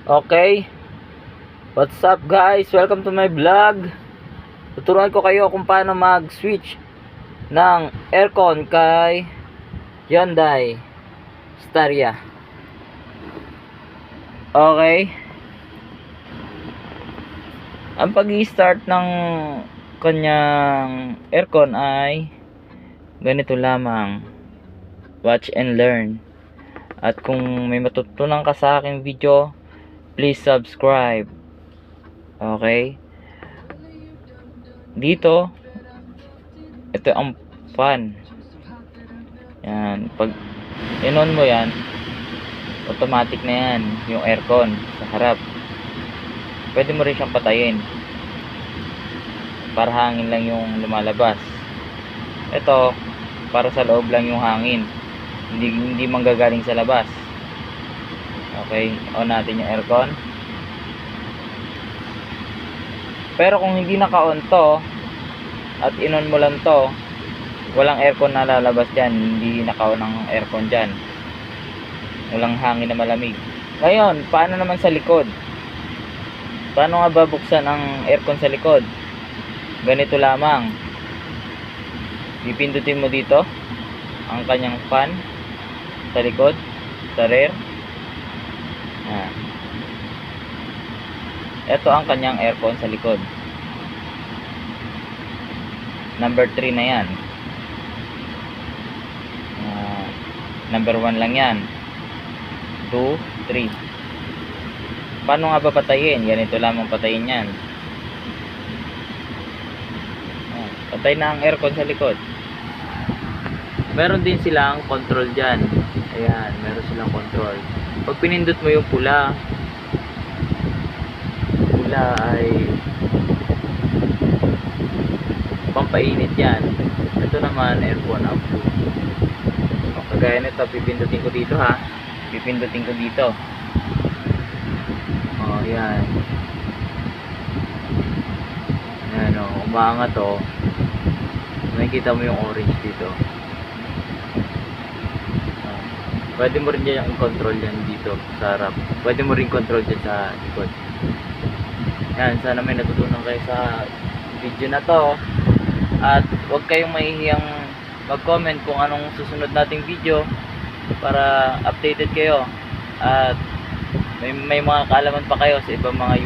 Okay, what's up guys? Welcome to my vlog. Tuturuan ko kayo kung paano mag-switch ng aircon kay Hyundai Staria. Okay. Ang pag-i-start ng kanyang aircon ay ganito lamang. Watch and learn. At kung may matutunan ka sa aking video, please subscribe. Okay? Dito, ito ang fan. Yan, pag in-on mo yan, automatic na yan, yung aircon sa harap. Pwede mo rin siyang patayin para hangin lang yung lumalabas. Ito, para sa loob lang yung hangin, hindi manggagaling sa labas. Okay, on natin yung aircon. Pero kung hindi naka-on to at in-on mo lang to, walang aircon na lalabas dyan. Hindi naka-on ang aircon dyan, walang hangin na malamig. Ngayon, paano naman sa likod? Paano nga babuksan ang aircon sa likod? Ganito lamang. Pipindutin mo dito ang kanyang fan sa likod, sa rear. Ito ang kanyang aircon sa likod. Number 3 na yan. Number 1 lang yan. 2, 3. Paano nga ba patayin? Ganito lamang patayin yan. Patay na ang aircon sa likod. Meron din silang control dyan. Ayan, meron silang control. Pag pinindot mo yung pula ay pampainit yan. Ito naman aircon up to. Kagaya nito, pipindutin ko dito ha. Pipindutin ko dito. Yan. Ayan o, umaangat o. Nakikita mo yung orange dito. Pwede mo rin dyan yung control yan dito sa harap. Pwede mo rin control dyan sa likod. Yan, sana may natutunan kayo sa video na to. At huwag kayong mahihiyang mag-comment kung anong susunod nating video para updated kayo. At may mga kaalaman pa kayo sa ibang mga